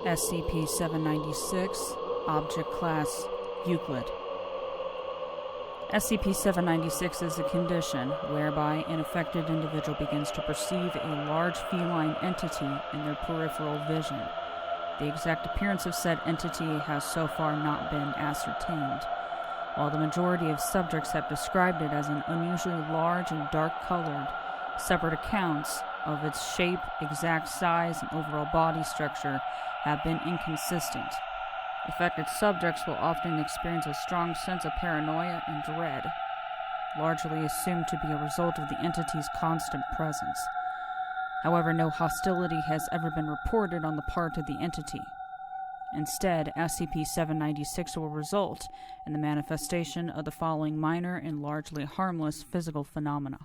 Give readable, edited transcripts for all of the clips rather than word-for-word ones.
SCP-796, Object Class Euclid. SCP-796 is a condition whereby an affected individual begins to perceive a large feline entity in their peripheral vision. The exact appearance of said entity has so far not been ascertained. While the majority of subjects have described it as an unusually large and dark-colored, separate accounts of its shape, exact size, and overall body structure have been inconsistent. Affected subjects will often experience a strong sense of paranoia and dread, largely assumed to be a result of the entity's constant presence. However, no hostility has ever been reported on the part of the entity. Instead, SCP-796 will result in the manifestation of the following minor and largely harmless physical phenomena.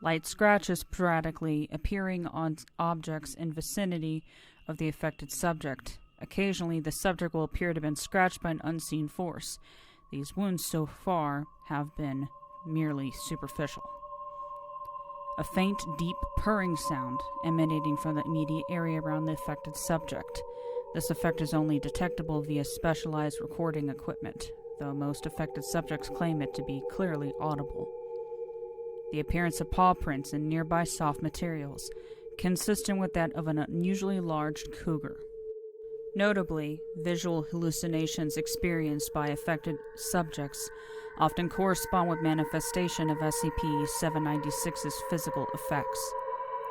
Light scratches sporadically appearing on objects in vicinity of the affected subject. Occasionally, the subject will appear to have been scratched by an unseen force. These wounds so far have been merely superficial. A faint, deep purring sound emanating from the immediate area around the affected subject. This effect is only detectable via specialized recording equipment, though most affected subjects claim it to be clearly audible. The appearance of paw prints in nearby soft materials, consistent with that of an unusually large cougar. Notably, visual hallucinations experienced by affected subjects often correspond with manifestation of SCP-796's physical effects.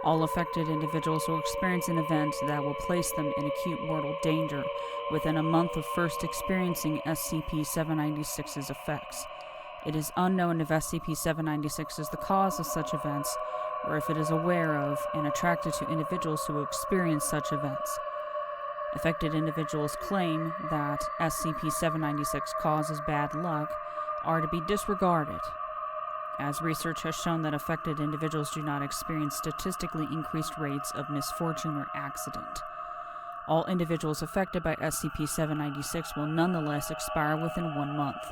All affected individuals will experience an event that will place them in acute mortal danger within a month of first experiencing SCP-796's effects. It is unknown if SCP-796 is the cause of such events, or if it is aware of and attracted to individuals who experience such events. Affected individuals claim that SCP-796 causes bad luck are to be disregarded, as research has shown that affected individuals do not experience statistically increased rates of misfortune or accident. All individuals affected by SCP-796 will nonetheless expire within 1 month.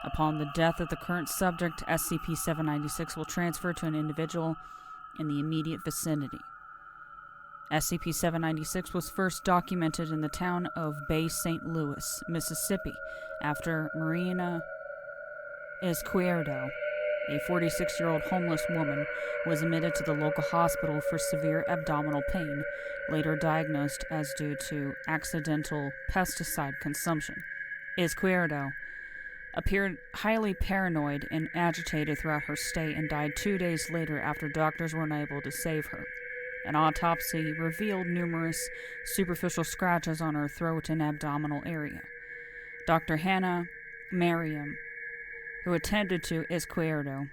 Upon the death of the current subject, SCP-796 will transfer to an individual in the immediate vicinity. SCP-796 was first documented in the town of Bay St. Louis, Mississippi, after Marina Izquierdo, a 46-year-old homeless woman, was admitted to the local hospital for severe abdominal pain, later diagnosed as due to accidental pesticide consumption. Izquierdo appeared highly paranoid and agitated throughout her stay and died 2 days later after doctors were unable to save her. An autopsy revealed numerous superficial scratches on her throat and abdominal area. Dr. Hannah Merriam, who attended to Izquierdo,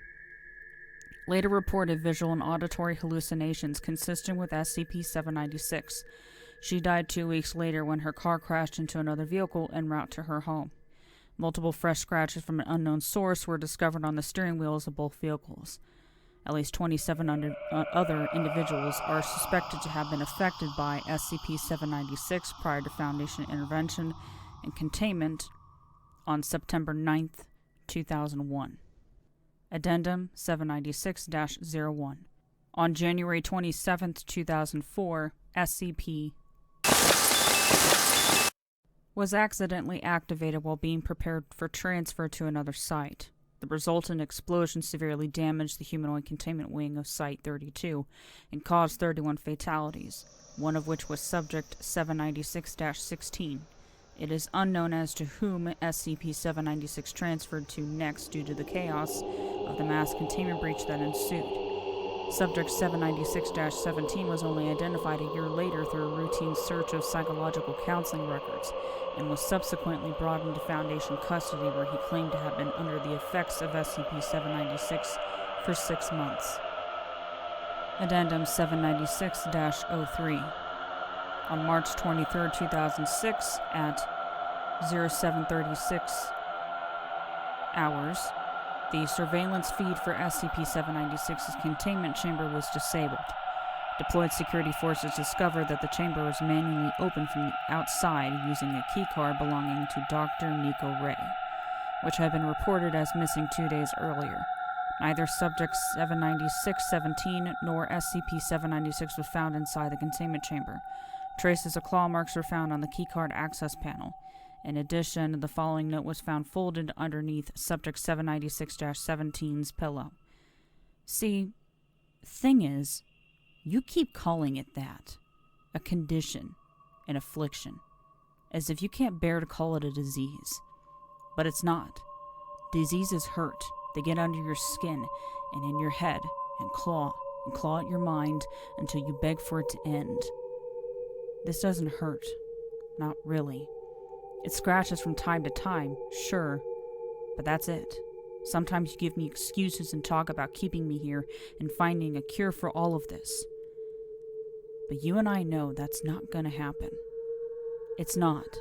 later reported visual and auditory hallucinations consistent with SCP-796. She died 2 weeks later when her car crashed into another vehicle en route to her home. Multiple fresh scratches from an unknown source were discovered on the steering wheels of both vehicles. At least 27 other individuals are suspected to have been affected by SCP-796 prior to Foundation intervention and containment on September 9th, 2001. Addendum 796-01. On January 27, 2004, SCP was accidentally activated while being prepared for transfer to another site. The resultant explosion severely damaged the humanoid containment wing of Site-32 and caused 31 fatalities, one of which was Subject 796-16. It is unknown as to whom SCP-796 transferred to next due to the chaos of the mass containment breach that ensued. Subject 796-17 was only identified a year later through a routine search of psychological counseling records, and was subsequently brought into Foundation custody where he claimed to have been under the effects of SCP-796 for 6 months. Addendum 796-03. On March 23, 2006, at 0736 hours, the surveillance feed for SCP-796's containment chamber was disabled. Deployed security forces discovered that the chamber was manually opened from the outside using a keycard belonging to Dr. Nico Ray, which had been reported as missing 2 days earlier. Neither Subject 796-17 nor SCP-796 was found inside the containment chamber. Traces of claw marks were found on the keycard access panel. In addition, the following note was found folded underneath Subject 796-17's pillow. See, thing is, you keep calling it that. A condition, an affliction. As if you can't bear to call it a disease. But it's not. Diseases hurt. They get under your skin and in your head and claw at your mind until you beg for it to end. This doesn't hurt. Not really. It scratches from time to time, sure, but that's it. Sometimes you give me excuses and talk about keeping me here and finding a cure for all of this. But you and I know that's not gonna happen. It's not.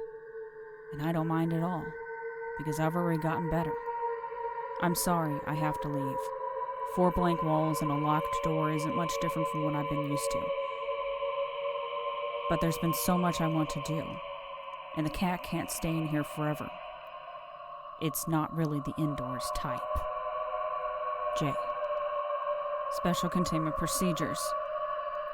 And I don't mind at all, because I've already gotten better. I'm sorry I have to leave. 4 blank walls and a locked door isn't much different from what I've been used to. But there's been so much I want to do, and the cat can't stay in here forever. It's not really the indoors type. J. Special Containment Procedures.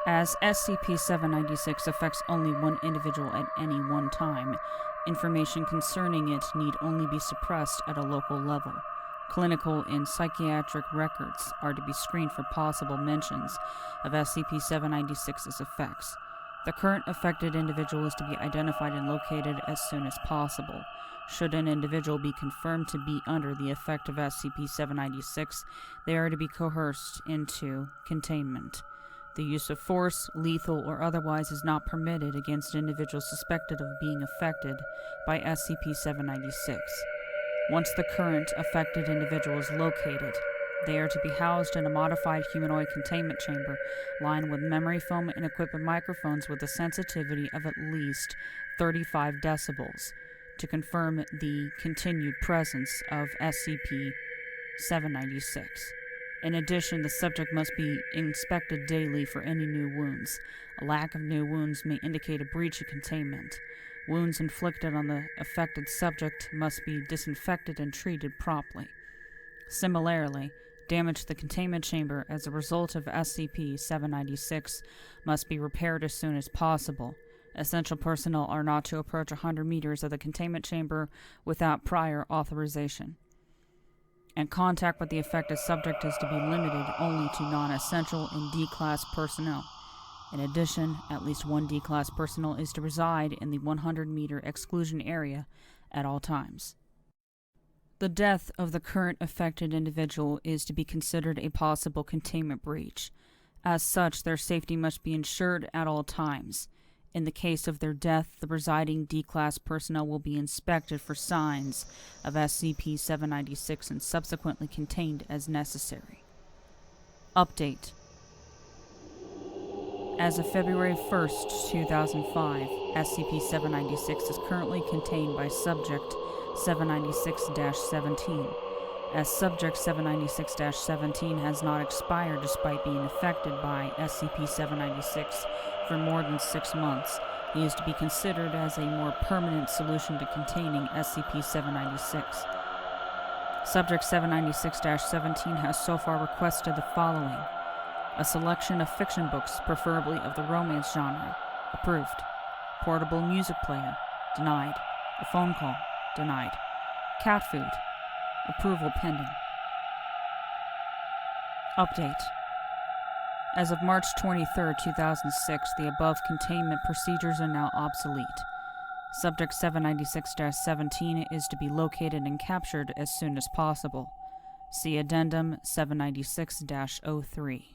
As SCP-796 affects only one individual at any one time, information concerning it need only be suppressed at a local level. Clinical and psychiatric records are to be screened for possible mentions of SCP-796's effects. The current affected individual is to be identified and located as soon as possible. Should an individual be confirmed to be under the effect of SCP-796, they are to be coerced into containment. The use of force, lethal or otherwise, is not permitted against individuals suspected of being affected by SCP-796. Once the current affected individual is located, they are to be housed in a modified humanoid containment chamber lined with memory foam and equipped with microphones with a sensitivity of at least 35 decibels to confirm the continued presence of SCP-796. In addition, the subject must be inspected daily for any new wounds. A lack of new wounds may indicate a breach of containment. Wounds inflicted on the affected subject must be disinfected and treated promptly. Similarly, damage to the containment chamber as a result of SCP-796 must be repaired as soon as possible. Essential personnel are not to approach 100 meters of the containment chamber without prior authorization. And contact with the affected subject is to be limited only to non-essential and D-Class personnel. In addition, at least 1 D-Class personnel is to reside in the 100-meter exclusion area at all times. The death of the current affected individual is to be considered a possible containment breach. As such, their safety must be ensured at all times. In the case of their death, the residing D-Class personnel will be inspected for signs of SCP-796 and subsequently contained as necessary. Update. As of February 1st, 2005, SCP-796 is currently contained by Subject 796-17. As Subject 796-17 has not expired despite being affected by SCP-796 for more than 6 months, he is to be considered as a more permanent solution to containing SCP-796. Subject 796-17 has so far requested the following: a selection of fiction books, preferably of the romance genre. Approved. Portable music player. Denied. A phone call. Denied. Cat food. Approval pending. Update. As of March 23, 2006, the above containment procedures are now obsolete. Subject 796-17 is to be located and captured as soon as possible. See Addendum 796-03.